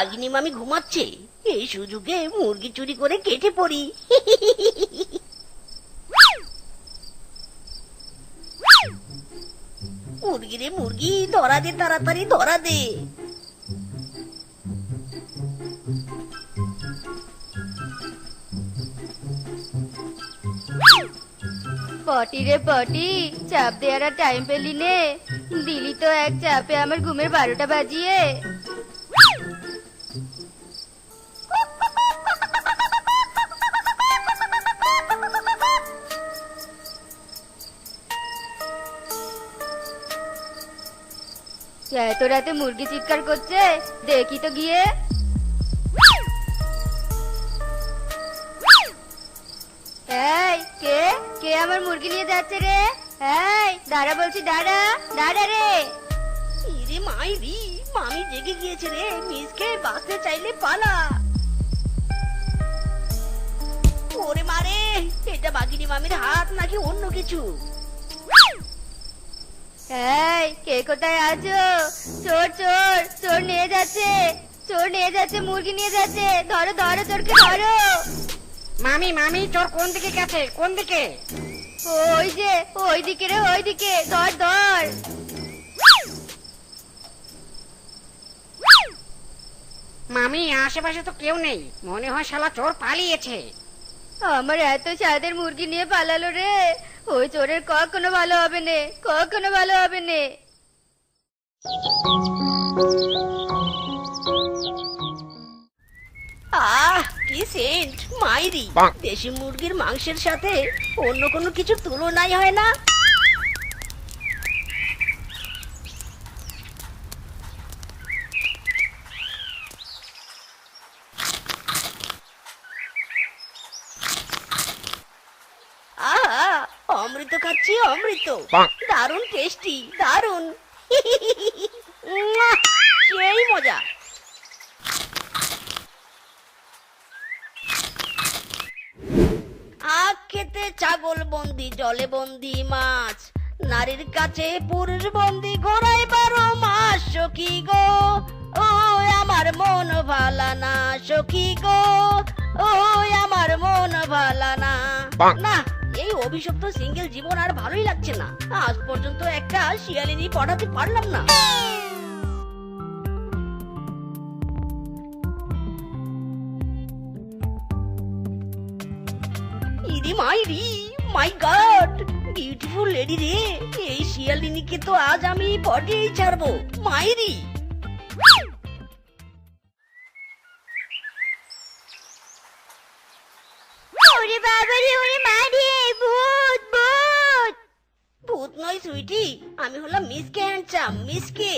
বাঘিনী মামি ঘুমাচ্ছে, এই সুযোগে মুরগি চুরি করে কেটে পড়ি। মুরগি রে মুরগি, ধরা দে, তাড়াতাড়ি ধরা দে। পটি রে পটি, চাপ দেওয়ার আর টাইম পেলি নে, দিলি তো এক চাপে আমার ঘুমের 12টা বাজিয়ে। এত রাতে মুরগি চিৎকার করছে, দেখি তো গিয়ে। এই কে কে আমার মুরগি নিয়ে যাচ্ছে রে? এই দাঁড়া বলছি, দাঁড়া দাঁড়া রে। ইরে মাইরি, মামি জেগে গিয়েছে রে, মিসকে বাঁচতে চাইলে পালা। ওরে মারে, এটা বাঘিনী মামির হাত নাকি অন্য কিছু? এই কে কোথায় আছো? চোর চোর চোর নিয়ে যাচ্ছে, চোর নিয়ে যাচ্ছে, মুরগি নিয়ে যাচ্ছে, ধরো ধরো, চোরকে ধরো। মামি মামি, চোর কোন দিকে গেছে, কোন দিকে? ওই যে ওই দিকে রে, ওই দিকে, ধর ধর। মামি আশেপাশে তো কেউ নেই, মনে হয় শালা চোর পালিয়েছে। আমার এত স্বাদের মুরগি নিয়ে পালালো রে, ওই চোরের কখনো ভালো হবে নে, কখনো ভালো হবে নে। আহ কি সেন্ট মাইরি, দেশি মুরগির মাংসের সাথে অন্য কোনো কিছুর তুলনাই হয় না। আহা, অমৃত খাচ্ছি অমৃত, দারুণ টেস্টি, দারুণ। উম্মা, সেই মজা। আখ খেতে ছাগল বন্দি, জলে বন্দি মাছ, নারীর কাছে পুরুষ বন্দি, ঘোড়ায় 12 মাস। সখী গো ও আমার মন ভালা না, সখী গো ও আমার মন ভালা না। না, এই অভিশপ্ত সিঙ্গেল জীবন আর ভালোই লাগছে না। আজ পর্যন্ত একটা শিয়ালিনী পটাতে পারলাম না। ইরি মাইরি, মাই গড, বিউটিফুল লেডি রে, এই শিয়ালিনীকে তো আজ আমি পটিয়েই ছাড়বো। মাইরি ওরে বাবা রে, ওরে মা রে, ভূত ভূত। ভূত নয় সুইটি, আমি হলাম মিসকে হ্যান্ডসাম, মিসকে।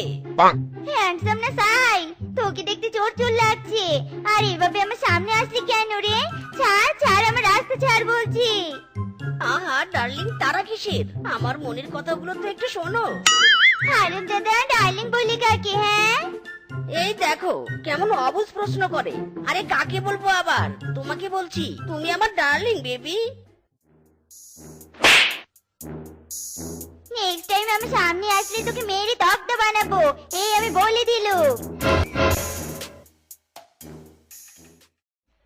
হ্যান্ডসাম না সাই, তোকে দেখতে চোর চোর লাগছে, আর এভাবে আমার সামনে আসলি কেন রে? ছাড় ছাড়, আমার রাস্তা ছাড় বলছি। আহা ডার্লিং, তারা কিসের? আমার মনের কথাগুলো তো একটু শোনো। হারুন দাদা, ডার্লিং বলি কাকে? হ্যাঁ এই দেখো কেমন অবুঝ প্রশ্ন করে। আরে কাকে বলবো আবার? তোমাকে বলছি, তুমি আমার ডার্লিং বেবি। নেক্সট টাইম আমি সামনে আসলে তোকে মেরে তক্তা বানাবো, এই আমি বলে দিলুম।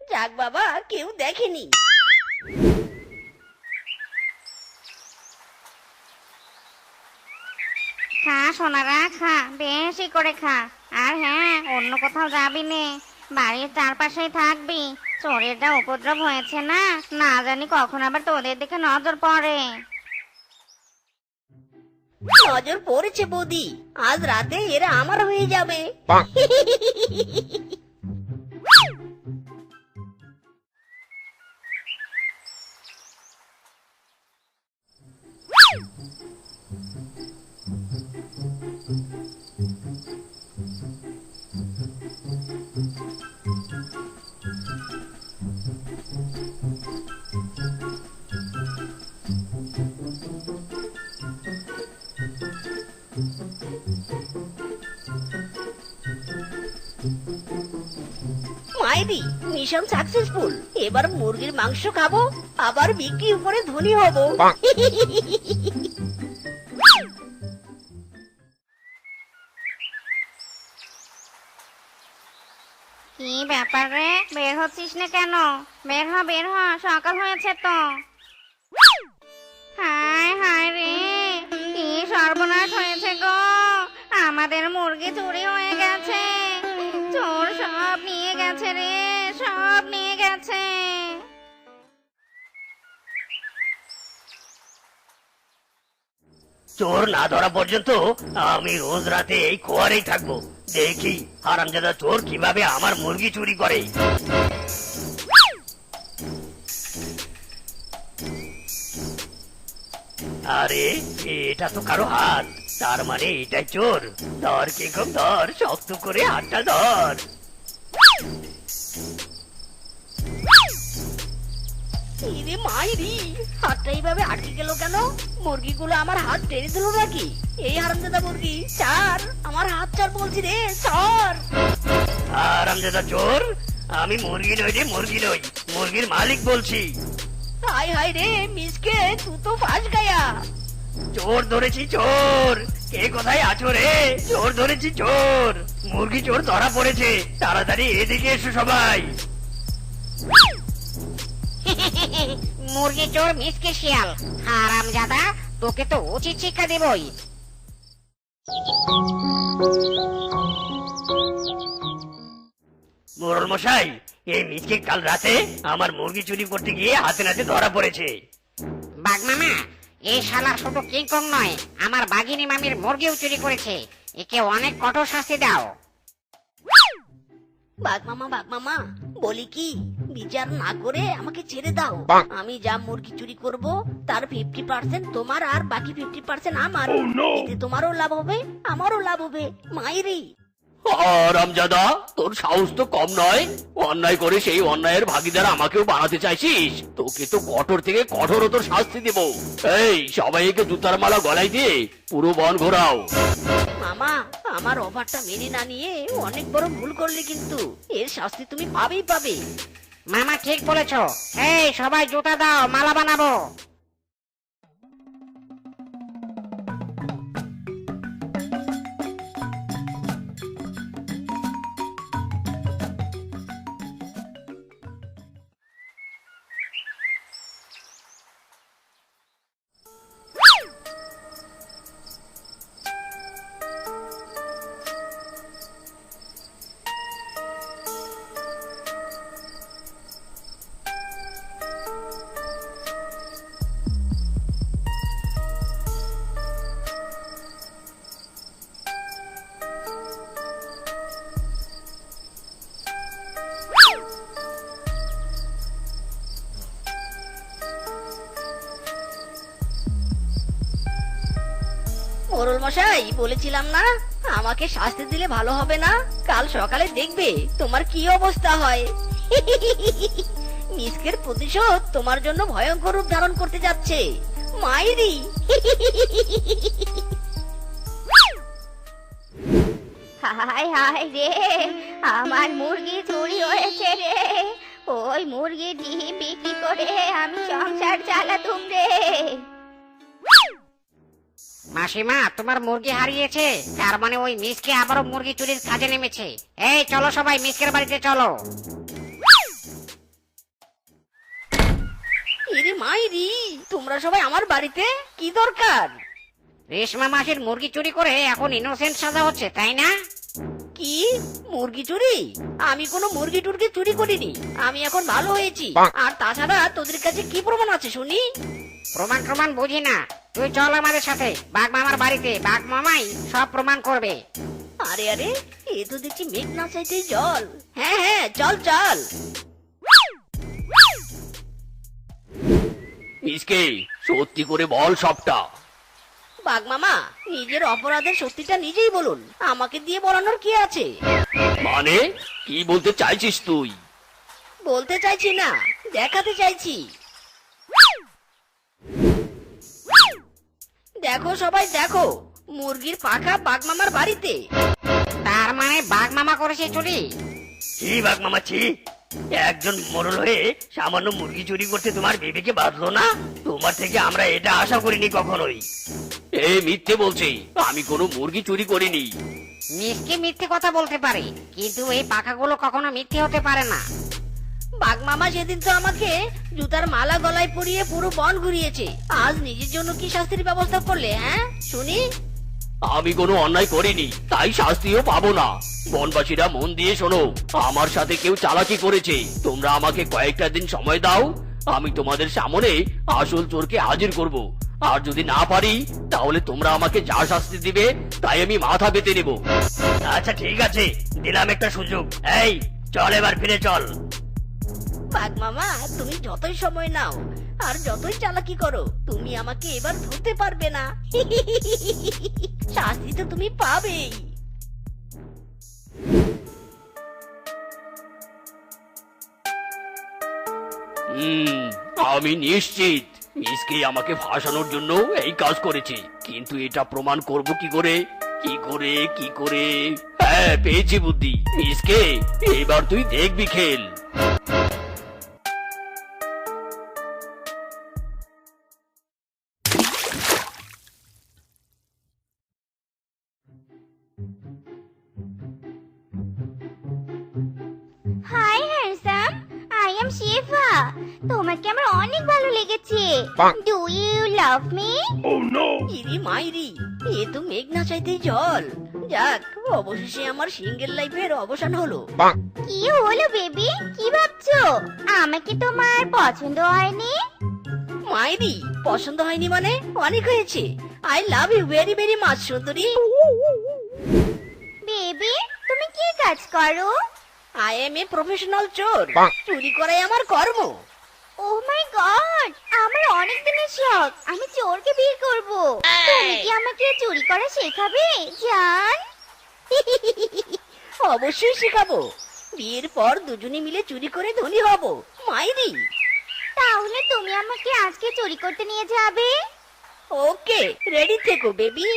যাক বাবা, কেউ দেখেনি। খা সোনারা, খা, বেশি করে খা। আর হ্যাঁ, অন্য কোথাও যাবি নে, বাড়ির চারপাশেই থাকবি। চোরের যা উপদ্রব হয়েছে না, না জানি কখন আবার তোদের দিকে নজর পড়ে। নজর পড়েছে বৌদি, আজ রাতে এরা আমার হয়ে যাবে। মাইরি, মিশন সাকসেসফুল। এবার মুরগির মাংস খাবো, আবার বিক্রি করে ধনী হব। কি ব্যাপার রে, বের হচ্ছিস না কেন? বের হ, সকাল হয়েছে তো। হায় হায় রে, কি সর্বনাশ হয়েছে গো, আমাদের মুরগি চুরি হয়ে গেছে। চোর সব নিয়ে গেছে রে, সব নিয়ে গেছে। চোর না ধরা পর্যন্ত আমি রোজ রাতে এই খোয়ারেই থাকবো, দেখি হারামজাদা চোর কিভাবে আমার মুরগি চুরি করে। আরে এটা তো কারো হাত, তার মানে এটাই চোর। ধর কে খুব ধর, শক্ত করে হাতটা ধর। ইরে মাইরি, হাতটা এইভাবে আটকে গেল কেন? মুরগিগুলো আমার হাত টেনে দিল নাকি? এই হারামজাদা মুরগি, ছাড় আমার হাত, ছাড় বলছি রে, ছাড়। হারামজাদা চোর, আমি মুরগি নই রে, মুরগি নই, মুরগির মালিক বলছি। হাই হাই রে মিসকে, তুই তো ফাঁস গায়া। চোর ধরেছি, চোর। কে কোথায় আছো রে? চোর ধরেছি, চোর। মুরগি চোর ধরা পড়েছে, তাড়াতাড়ি এদিকে এসো সবাই। মুরগি চোর মিসকে শিয়াল, হারামজাদা, তোকে তো উচিত শিক্ষা দেবই। মোড়ল মশাই, এই মিসকে কাল রাতে আমার মুরগি চুরি করতে গিয়ে হাতে নাতে ধরা পড়েছে। বাঘ মামা, এই শালা শুধু কিংকং নয়, আমার বাঘিনী মামির মুরগিও চুরি করেছে। একে অনেক কঠোর শাস্তি দাও। বাঘ মামা বলি কি, বিচার না করে আমাকে ছেড়ে দাও। আমি যা মুরগি চুরি করব তার 50% তোমার আর বাকি 50% আমার। এতে তোমারও লাভ হবে, আমারও লাভ হবে। মাইরি হারামজাদা, তোর সাহস তো কম নয়। অন্যায় করে সেই অন্যায়ের ভাগীদার আমাকেও বানাতে চাইছিস। তোকে তো কঠোর থেকে কঠোরতর শাস্তি দেব। এই সবাইকে জুতার মালা গলায় দিয়ে পুরো বন ঘোরাও। মামা, আমার অফারটা মেনে না নিয়ে অনেক বড় ভুল করলে কিন্তু। এর শাস্তি তুমি পাবেই পাবে। মামা ঠিক বলেছো। এই সবাই জুতা দাও, মালা বানাবো। মোরল মশাই, বলেছিলাম না আমাকে শাস্তি দিলে ভালো হবে না? কাল সকালে দেখবে তোমার কি অবস্থা হয়। মিসকের প্রতিশোধ তোমার জন্য ভয়ঙ্কর রূপ ধারণ করতে যাচ্ছে। মাইরি হায় হায় রে, আমার মুরগি চুরি হয়েছে রে। ওই মুরগি ডিম বিক্রি করে আমি সংসার চালাতুম রে। মাসিমা, তোমার মুরগি হারিয়েছে, তার মানে ওই মিসকে আবারও মুরগি চুরির কাজে নেমেছে। এই চলো সবাই মিসকের বাড়িতে চলো। ইরে মাইরি, তোমরা সবাই আমার বাড়িতে কি দরকার? রেশমা মাসির মুরগি চুরি করে এখন ইনোসেন্ট সাজা হচ্ছে, তাই না? কি মুরগি চুরি? আমি কোনো মুরগি টুরগি চুরি করিনি। আমি এখন ভালো হয়েছি। আর তাছাড়া তোদের কাছে কি প্রমাণ আছে শুনি? প্রমাণ বুঝি না, তুই চল আমাদের সাথে বাঘ মামার বাড়িতে। বাঘ মামাই সব প্রমাণ করবে। আরে আরে, এ তো দেখছি মেঘ না চাইতেই জল। হ্যাঁ হ্যাঁ, চল চল। মিসকে, সত্যি করে বল সবটা। বাঘ মামা, নিজের অপরাধের সত্যিটা নিজেই বলুন, আমাকে দিয়ে বলানোর কি আছে? মানে কি বলতে চাইছিস তুই? বলতে চাইছি না, দেখাতে চাইছি। দেখো সবাই দেখো, মুরগির পাখা বাঘ মামার বাড়িতে। তার মানে বাঘ মামা করেছে চুরি? ছি বাঘ মামা ছি, একজন মোড়ল হয়ে সামান্য মুরগি চুরি করতে তোমার বিবেকে বাঁধলো না? তোমার থেকে আমরা এটা আশা করিনি কখনোই। এই মিথ্যে বলছি, আমি কোনো মুরগি চুরি করিনি। মিসকে মিথ্যে কথা বলতে পারে, কিন্তু এই পাখাগুলো কখনো মিথ্যে হতে পারে না। বাঘ মামা সেদিন তো আমাকে জুতার মালা গলায় পরিয়ে পুরো বন ঘুরিয়েছে, আজ নিজের জন্য কি শাস্তির ব্যবস্থা করলে? হ্যাঁ শুনি। আমি কোনো অন্যায় করিনি, তাই শাস্তিও পাবো না। বনবাসীরা মন দিয়ে শোনো, আমার সাথে কেউ চালাকি করেছে। তোমরা আমাকে কয়েকটা দিন সময় দাও, আমি তোমাদের সামনে আসল চোরকে হাজির করব। আর যদি না পারি, তাহলে তোমরা আমাকে যা শাস্তি দিবে তাই আমি মাথা পেতে নেব। আচ্ছা ঠিক আছে, দিলাম একটা সুযোগ। এই চল, এবার ফিরে চল। বাঘ মামা, তুমি যতই সময় নাও আর যতই চালাকি করো, তুমি আমাকে এবার ধরতে পারবে না। শাস্তি তো তুমি পাবেই। আমি নিশ্চিত মিসকে আমাকে ফাঁসানোর জন্য এই কাজ করেছে, কিন্তু এটা প্রমাণ করব কি করে? কি করে? হ্যাঁ, পেয়েছি বুদ্ধি। মিসকে, এবার তুই দেখবি খেল। হাই হ্যান্ডসাম, আই এম শিফা। তোমাকে আমার অনেক ভালো লেগেছে। Do you love me? ইরি মাইরি, এ তো মেঘ না চাইতেই জল। যাক, অবশেষে আমার সিঙ্গেল লাইফের অবসান হলো। কি হলো বেবি, কি ভাবছো? আমাকে তোমার পছন্দ হয়নি? মাইরি, পছন্দ হয়নি মানে? অনেক হয়েছে। I love you very very much সুন্দরী। বেবি, তুমি কি কাজ করো? আই এম এ প্রফেশনাল চোর। চুরি করাই আমার কর্ম। ও মাই গড, আমার অনেক দিনের শখ। আমি চোরকে বিয়ে করব। তুমি কি আমাকে চুরি করা শেখাবে জান? অবশ্যই শেখাবো। বিয়ের পর দুজনে মিলে চুরি করে ধনী হব। মাইরি। তাহলে তুমি আমাকে আজকে চুরি করতে নিয়ে যাবে? ওকে, রেডি থেকো বেবি।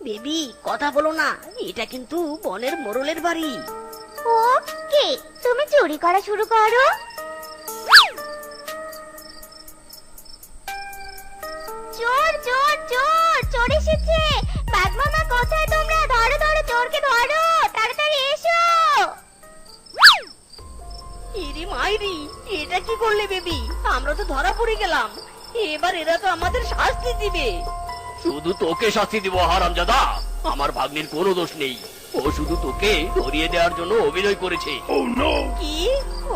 বেবি, কথা বলো না, এটা কিন্তু বনের মোড়লের বাড়ি। ওকে, তুমি চুরি করা শুরু করো। চোর চোর চোর চোর এসেছে। বাঘ মামা, কোথায় তোমরা? ধরো ধরো, চোরকে ধরো, তাড়াতাড়ি এসো। ইরি মাইরি, এটা কি করলে বেবি? আমরা তো ধরা পড়ে গেলাম। এবার এরা তো আমাদের শাস্তি দিবে। শুধু তোকে শাস্তি দিব হারামজাদা। আমার ভাগ্নির কোনো দোষ নেই, ও শুধু তোকে ধরিয়ে দেওয়ার জন্য অভিনয় করেছে। কি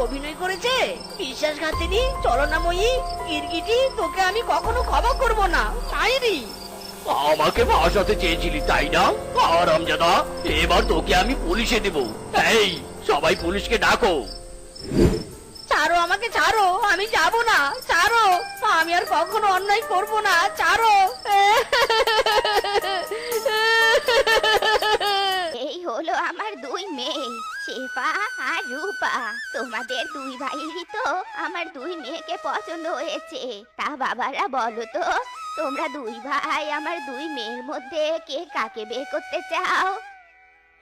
অভিনয় করেছে? বিশ্বাসঘাতিনী, চলনাময়ী, গিরগিটি, তোকে আমি কখনো ক্ষমা করব না। মাইরি। আমাকে ফাঁসাতে চেয়েছিলি তাই না হারামজাদা? এবার তোকে আমি পুলিশে দেব। এই, সবাই পুলিশকে ডাকো। ছাড়ো আমাকে, ছাড়ো, আমি যাব না। ছাড়ো, আমি আর কখনো অন্যায় করব না। ছাড়ো। এই হলো আমার দুই মেয়ে, শেফা আর রূপা। তোমাদের দুই ভাইয়েরই তো আমার দুই মেয়েকে পছন্দ হয়েছে। তা বাবারা বলো তো, তোমরা দুই ভাই আমার দুই মেয়ের মধ্যে কে কাকে বিয়ে করতে চাও?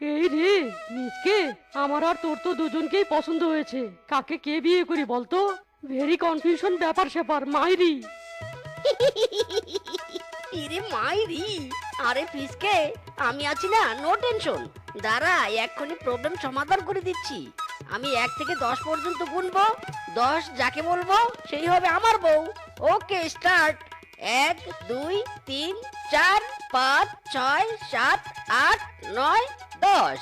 এই রে মিসকে, আমার আর তোর তো দুজনকেই পছন্দ হয়েছে। কাকে কে বিয়ে করি বলতো? ভেরি কনফিউশন ব্যাপার স্যাপার মাইরি। ইরে মাইরি। আরে ফিসকে, আমি আছি না, নো টেনশন। দাঁড়া, এক্ষুনি প্রবলেম সমাধান করে দিচ্ছি। আমি 1 থেকে 10 পর্যন্ত গুনবো। 10 যাকে বলবো সেই হবে আমার বউ। ওকে, স্টার্ট। 1 2 3 4 5 6 7 8 9 10।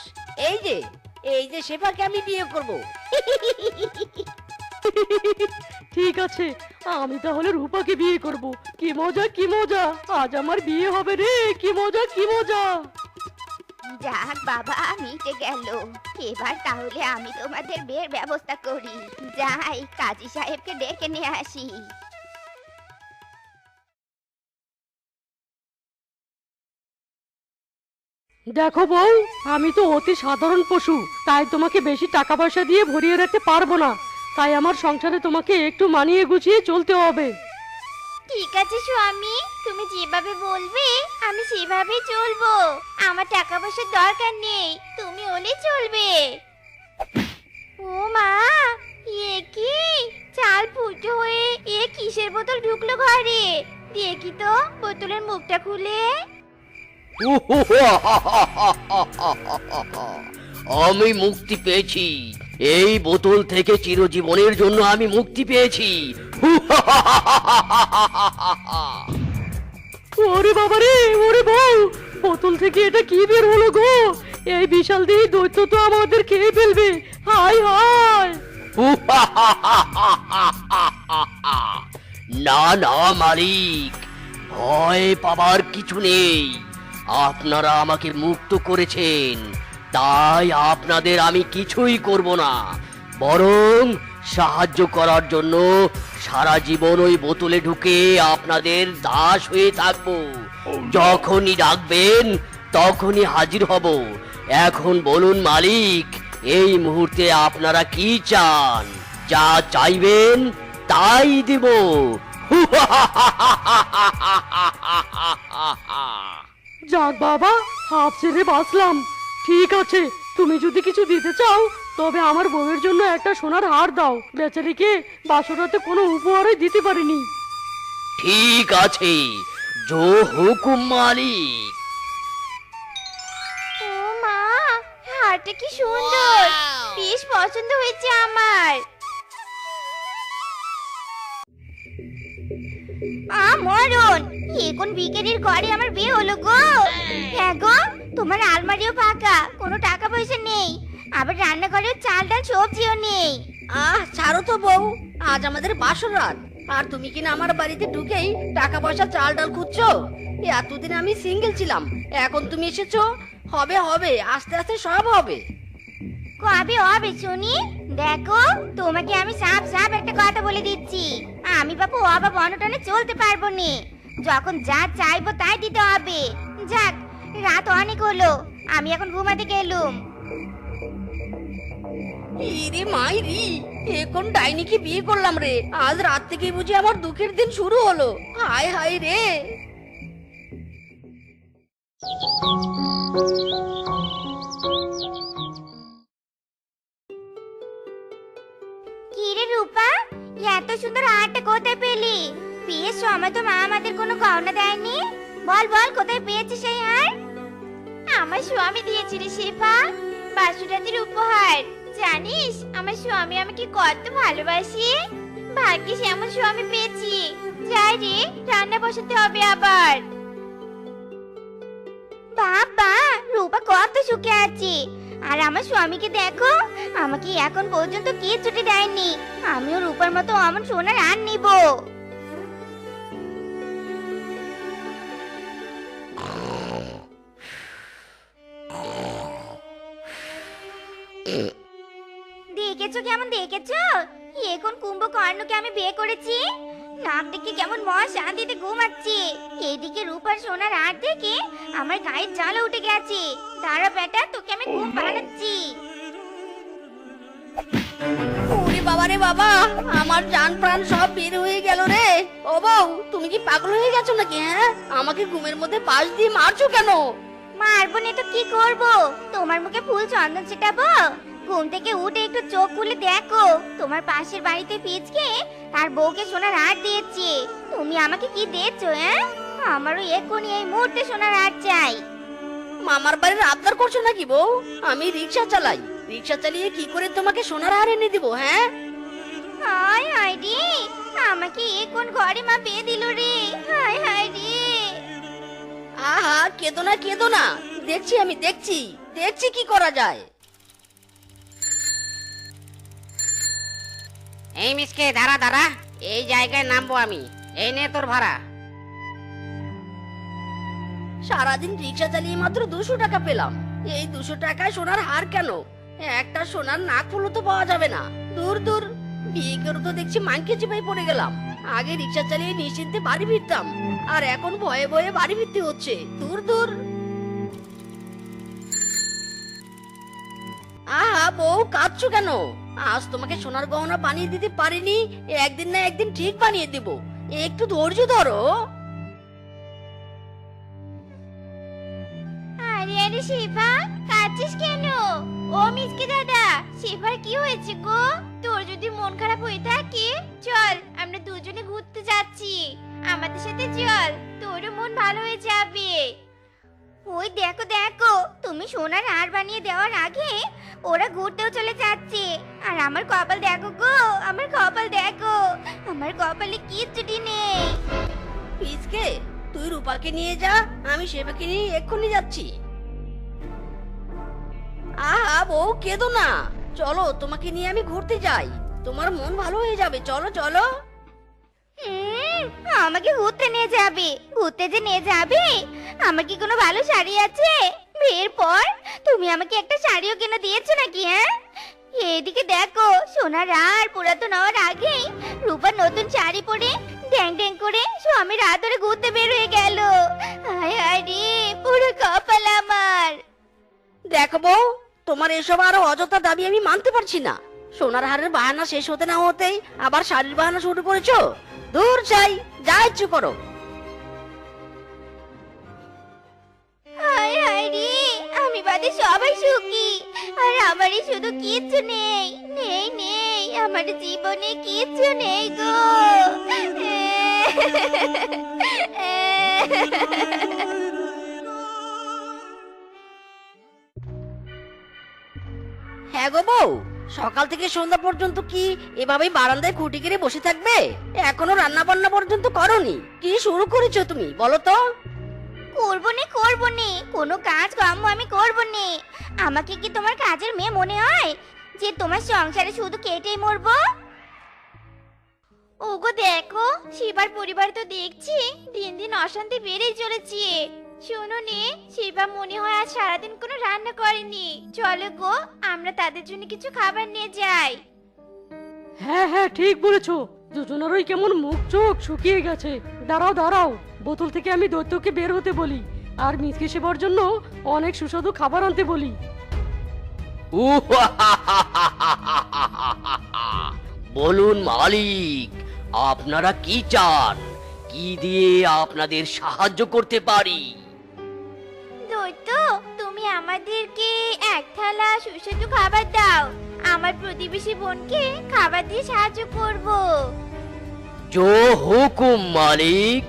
এই যে শেফাকে আমি বিয়ে করব। ঠিক আছে, আমি তাহলে রূপাকে বিয়ে করব। কি মজা কি মজা, আজ আমার বিয়ে হবে রে। কি মজা কি মজা। যাক বাবা, মিটে গেল। এবার তাহলে আমি তোমাদের বিয়ের ব্যবস্থা করি। যাই, কাজী সাহেবকে ডেকে নিয়ে আসি। দেখো বউ, আমি তো অতি সাধারণ পশু, তাই তোমাকে বেশি টাকা পয়সা দিয়ে ভরিয়ে রাখতে পারবো না। তাই আমার সংসারে তোমাকে একটু মানিয়ে গুছিয়ে চলতে হবে। ঠিক আছে স্বামী, তুমি যেভাবে বলবে আমি সেভাবেই চলবো। আমার টাকা পয়সার দরকার নেই, তুমি হলেই চলবে। ও মা, এ কি চাল ফুটো হয়ে এ কিসের বোতল ঢুকলো ঘরে? দেখি তো বোতলের মুখটা খুলে। আমি মুক্তি পেয়েছি, এই বোতল থেকে চিরজীবনের জন্য আমি মুক্তি পেয়েছি। ওরে বাবারে, ওরে বউ, বোতল থেকে এটা কি বের হলো গো? এই বিশাল দেহি দৈত্য তো আমাদের খেয়ে ফেলবে। হায় হায়। না না মালিক, ভয় পাবার কিছু নেই। আপনারা আমাকে মুক্ত করেছেন, তাই আপনাদের আমি কিছুই করব না, বরং সাহায্য করার জন্য সারা জীবন ওই বোতলে ঢুকে আপনাদের দাস হয়ে থাকবো। যখনই ডাকবেন তখনই হাজির হব। এখন বলুন মালিক, এই মুহূর্তে আপনারা কি চান? যা চাইবেন তাই দিব। যাক বাবা, হাফ ছেড়ে বাঁচলাম। ঠিক আছে, তুমি যদি কিছু দিতে চাও তবে আমার বউয়ের জন্য একটা সোনার হার দাও। বেচারিকে বাসরাতে কোনো উপহারই দিতে পারিনি। ঠিক আছে, জো হুকুম মালিক। ও মা, হারটা কি সুন্দর, বেশ পছন্দ হয়েছে আমার। মরণ, এখন বিকেলের ঘরে আমার বিয়ে হলো গো। হ্যাঁ গো, তোমার আলমারিও ফাঁকা, কোনো টাকা পয়সা নেই, আবার রান্নাঘরেও চাল ডাল সবজিও নেই। ছাড়ো তো বউ, আজ আমাদের বাসর রাত, আর তুমি কিনা আমার বাড়িতে ঢুকেই টাকা পয়সা চাল ডাল খুঁজছো? এতদিন আমি সিঙ্গেল ছিলাম, এখন তুমি এসেছো। হবে হবে, আস্তে আস্তে সব হবে। কবে হবে শুনি? দেখো, তোমাকে আমি সাপ সাপ একটা কথা বলে দিচ্ছি, আমি বাপু অভাব অনটনে চলতে পারবো নি। যখন যা চাইবো তাই দিতে হবে। যাক, রাত অনেক হলো, আমি এখন ঘুমাতে গেলুম। ইরে মাইরি, এখন ডাইনিকে বিয়ে করলাম রে। আজ রাত থেকে বুঝি আমার দুঃখের দিন শুরু হলো। হায় হায় রে। কি রে রূপা, এত সুন্দর হারটা কোথায় পেলি? বিয়ের সময় তো মা আমাদের কোনো গহনা দেয়নি। বল বল, কোথায় পেয়েছিস সেই হার? আমার স্বামী দিয়েছিল শেফা, বাসুরাতির উপহার। জানিস আমার স্বামী আমাকে কত ভালোবাসে। ভাগ্যিস এমন স্বামী পেয়েছি। যাই রে, রান্না বসাতে হবে আবার। বাবা, রূপা কত সুখে আছে। আর আমার স্বামীকে দেখো, আমাকে এখন পর্যন্ত ছুটি দেয়নি। আমিও রূপার মতো অমন সোনার আর নিব। দেখেছো কেমন দেখেছো? এখন কুম্ভকর্ণকে আমি বিয়ে করেছি। নাক দেখে কেমন মহা শান্তিতে ঘুমাচ্ছি। এইদিকে রূপার সোনার হাত দেখে আমার গায়ের জ্বালা উঠে গেছে। দাঁড়া বেটা, তোকে আমি ঘুম পাড়াচ্ছি। ওরে বাবা রে বাবা, আমার জান প্রাণ সব বের হয়ে গেল রে। ও বউ, তুমি কি পাগল হয়ে গেছো নাকি? হ্যাঁ, আমাকে ঘুমের মধ্যে পাশ দিয়ে মারছো কেন? মারবো না তো কি করব? তোমার মুখে ফুল চন্দন ছিটাবো? ঘুম থেকে উঠে একটু চোখ খুলে দেখো, তোমার পাশের বাড়িতে পিচকে তার বউকে সোনার হার দিয়েছে। তুমি আমাকে কি দিয়েছো? হ্যাঁ, আমারও এক্ষুনি এই মুহূর্তে সোনার হার চাই। মামার বাড়ির আবদার করছো নাকি বউ? আমি রিক্সা চালাই, রিক্সা চালিয়ে কি করে তোমাকে সোনার হার এনে দিব? হ্যাঁ, হায় হায় রে, আমাকে এখন ঘরে মা পেয়ে দিল রে। হায় হায় রে। আহা, কেঁদো না কেঁদো না, দেখছি আমি দেখছি দেখছি কি করা যায়। এই মিসকে, দাঁড়া দাঁড়া, এই জায়গায় নামবো আমি। এই নে তোর ভাড়া। সারাদিন রিক্সা চালিয়ে মাত্র 200 টাকা পেলাম। এই 200 টাকায় সোনার হার কেন? একটা সোনার নাক ফুলও তো পাওয়া যাবে না। দূর দূর, বিয়ে করে তো দেখছি মাংকে চিপাই পড়ে গেলাম। আগে রিক্সা চালিয়ে নিশ্চিন্তে বাড়ি ফিরতাম, আর এখন ভয়ে ভয়ে বাড়ি ফিরতে হচ্ছে। দূর দূর। আহা বউ, কাঁদছো কেন? আজ তোমাকে সোনার গহনা বানিয়ে দিতে পারিনি, একদিন না একদিন ঠিক বানিয়ে দেব। একটু ধৈর্য ধরো। আরে আরে শিবা, কাঁদছিস কেন? ও মিসকে দাদা, শিবার কি হয়েছে গো? তোর যদি মন খারাপ হয়ে থাকে চল আমরা দুজনে ঘুরতে যাচ্ছি, আমাদের সাথে চল, তোরও মন ভালো হয়ে যাবে। ওই দেখো দেখো, তুমি সোনার হার বানিয়ে দেওয়ার আগে ওরা ঘুরতেও চলে যাচ্ছে। আর আমার কপাল দেখো গো, আমার কপাল দেখো, আমার কপালে কিচ্ছুটি নেই। পিসকে তুই রূপাকে নিয়ে যা, আমি সেবাকে নিয়ে এক্ষুনি যাচ্ছি। আহা বউ, কেঁদো না, চলো তোমাকে নিয়ে আমি ঘুরতে যাই, তোমার মন ভালো হয়ে যাবে, চলো চলো। আমাকে ঘুরতে নিয়ে যাবে? ঘুরতে যে নিয়ে যাবে, আমার কি কোনো ভালো শাড়ি আছে? বিয়ের পর তুমি আমাকে একটা শাড়িও কিনে দিয়েছো নাকি? হ্যাঁ, এদিকে দেখো, সোনার আর পুরাতন হওয়ার আগেই রূপার নতুন শাড়ি পরে ড্যাং ড্যাং করে স্বামীর হাত ধরে ঘুরতে বের হয়ে গেল। হায় হায় রে, পুরো কপাল আমার। দেখো বউ, তোমার এসব আরো অযথা দাবি আমি মানতে পারছি না। সোনার হারের বাহানা শেষ হতে না হতেই আবার শাড়ির বাহানা শুরু করেছো। দূর চাই, যা ইচ্ছে করো। হায় হায় রে, আমি বাদে সবাই সুখী, আর আমারই শুধু কিচ্ছু নেই, নেই নেই, আমার জীবনে কিচ্ছু নেই গো। হ্যাঁ গো বউ, সকাল থেকে সন্ধ্যা পর্যন্ত কি এভাবেই বারান্দায় খুঁটি কেড়ে বসে থাকবে? এখনো রান্না বান্না পর্যন্ত করনি, কি শুরু করেছো তুমি বলো তো? করবো নে, কোনো কাজ কাম আমি করবো নে। আমাকে কি তোমার কাজের মেয়ে মনে হয় যে তোমার সংসারে শুধু কেটেই মরবো? ওগো দেখো, শিবার পরিবার তো দেখছি দিন দিন অশান্তি বেড়েই চলেছে। শোনো নে, শিবা মনে হয় আজ সারাদিন কোনো রান্না করেনি, চলো গো আমরা তাদের জন্য কিছু খাবার নিয়ে যাই। হ্যাঁ হ্যাঁ, ঠিক বলেছো, দুজনেরই কেমন মুখ চোখ শুকিয়ে গেছে। দাঁড়াও দাঁড়াও, বোতল থেকে আমি দৈত্যকে বের হতে বলি, আর মিসকে সেবার জন্য অনেক সুস্বাদু খাবার আনতে বলি। বলুন মালিক, আপনারা কি চান? কি দিয়ে আপনাদের সাহায্য করতে পারি? দৈত্য, তুমি আমাদেরকে এক থালা সুস্বাদু খাবার দাও, আমার প্রতিবেশী বোনকে খাবার দিয়ে সাহায্য করব। জো হুকুম মালিক।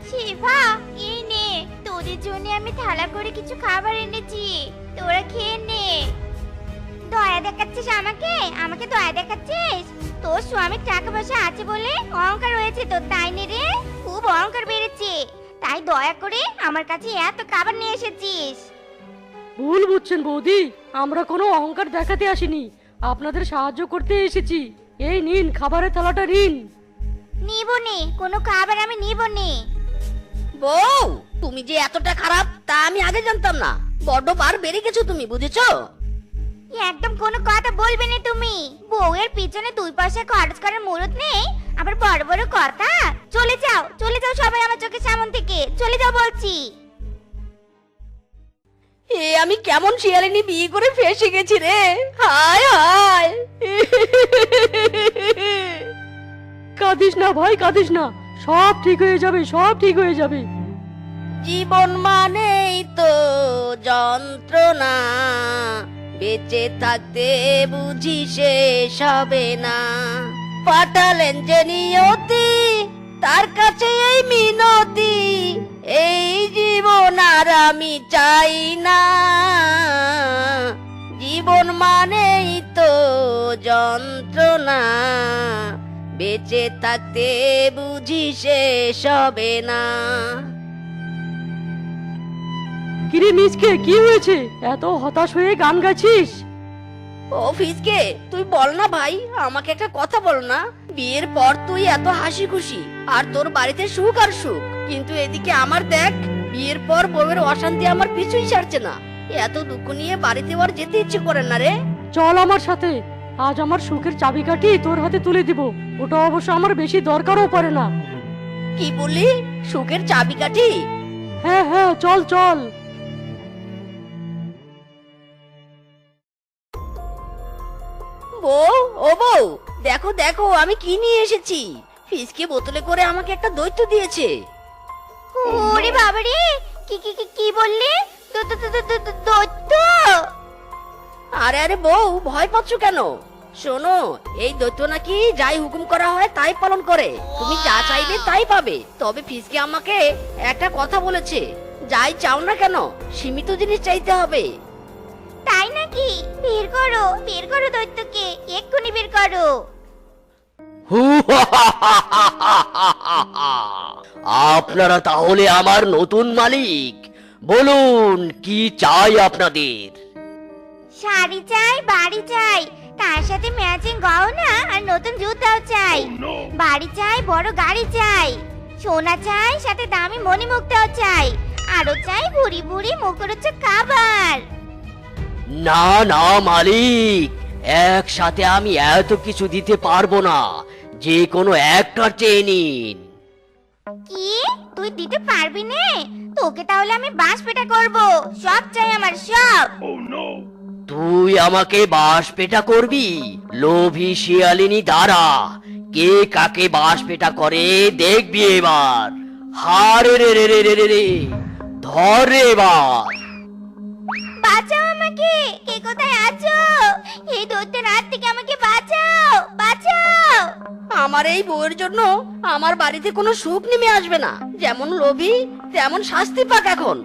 শিবা, এই নে, তোদের জন্য আমি থালা করে কিছু খাবার এনেছি, তোরা খেয়ে নে। দয়া দেখাচ্ছিস আমাকে? আমাকে দয়া দেখাচ্ছিস? তোর স্বামীর টাকা পয়সা আছে বলে অহংকার হয়েছে তোর, তাই নে রে? খুব অহংকার বেড়েছে, তাই দয়া করে আমার কাছে এত খাবার নিয়ে এসেছিস। ভুল বুঝছেন বৌদি, আমরা কোনো অহংকার দেখাতে আসিনি, আপনাদের সাহায্য করতে এসেছি। এই নিন, খাবারের থালাটা নিন। নিব নে, কোনো খাবার আমি নিব নে। বউ, তুমি যে এতটা খারাপ তা আমি আগে জানতাম না, বড্ড বার বেড়ে গেছো তুমি, বুঝেছো? একদম কোনো কথা বলবে না তুমি। বউয়ের পিছনে 2 পয়সা খরচ করার মুরত নেই, আবার বড় বড় কথা। চলে যাও, চলে যাও সবাই আমার চোখের সামনে থেকে, চলে যাও বলছি। এ আমি কেমন শিয়ালিনী বিয়ে করে ফেসে গেছি রে, হায় হায়। কাঁদিস না ভাই, কাঁদিস না, সব ঠিক হয়ে যাবে, সব ঠিক হয়ে যাবে। জীবন মানেই তো যন্ত্রণা, বেঁচে থাকতে বুঝি শেষ হবে না। পাঠালেন যে নিয়তি, তার কাছে এই মিনতি, এই জীবন আর আমি চাই না। জীবন মানেই তো যন্ত্রণা, বেঁচে থাকতে বুঝি শেষ হবে না। কিরে মিসকে, কি হয়েছে? এত হতাশ হয়ে গান গাইছিস? ও ফিসকে, তুই বল না ভাই, আমাকে একটা কথা বল না। বিয়ের পর তুই এত হাসি খুশি, আর তোর বাড়িতে সুখ আর সুখ, কিন্তু এদিকে আমার দেখ, বিয়ের পর বউয়ের অশান্তি আমার পিছুই ছাড়ছে না। এত দুঃখ নিয়ে বাড়িতে আর যেতে ইচ্ছে করে না রে। চল আমার সাথে, আজ আমার সুখের চাবিকাঠি তোর হাতে তুলে দিব। ওটা অবশ্য আমার বেশি দরকারও পড়ে না। কি বললি? সুখের চাবিকাঠি? হ্যাঁ হ্যাঁ, চল চল। বউ, ও বউ, দেখো দেখো আমি কি নিয়ে এসেছি। ফিসকে বোতলে করে আমাকে একটা দৈত্য দিয়েছে। ওরে বাবারে, কি বললি? দৈত্য? আরে আরে বউ, ভয় পাচ্ছ কেন? শোনো, এই দৈত্য নাকি যাই হুকুম করা হয় তাই পালন করে। তুমি যা চাইবে তাই পাবে। তবে ফিসকে আমাকে একটা কথা বলেছে, যাই চাও না কেন সীমিত জিনিস চাইতে হবে। তাই নাকি? বের করো দৈত্যকে, এক্ষুনি বের করো। আপনারা তাহলে আমার নতুন মালিক। বলুন কি চাই আপনাদের? শাড়ি চাই, বাড়ি চাই, তার সাথে ম্যাচিং গহনা আর নতুন জুতাও চাই। বাড়ি চাই, বড় গাড়ি চাই, সোনা চাই, সাথে দামি মণিমুক্তাও চাই, আরো চাই বুড়ি বুড়ি মুখরোচক খাবার। না না মালিক, একসাথে আমি এত কিছু দিতে পারবো না। যে কোনো একটা চেয়ে নিন। কি? তুই দিতে পারবি না? তোকে তাহলে আমি বাঁশ পেটা করব। সব চাই আমার, সব। তুই আমাকে বাঁশ পেটা করবি? লোভী শিয়ালিনী দ্বারা কে কাকে বাঁশ পেটা করে দেখবি এবার। হারে রে রে রে রে রে রে, ধর রে এবার। বাঁচাও আমাকে, কে কোথায় আছো? এই দৈত্যের হাত থেকে আমাকে বাঁচাও, বাঁচাও। আমার এই বউয়ের জন্য আমার বাড়িতে কোনো সুখ নেমে আসবে না। যেমন লোভী তেমন শাস্তি পাক এখন।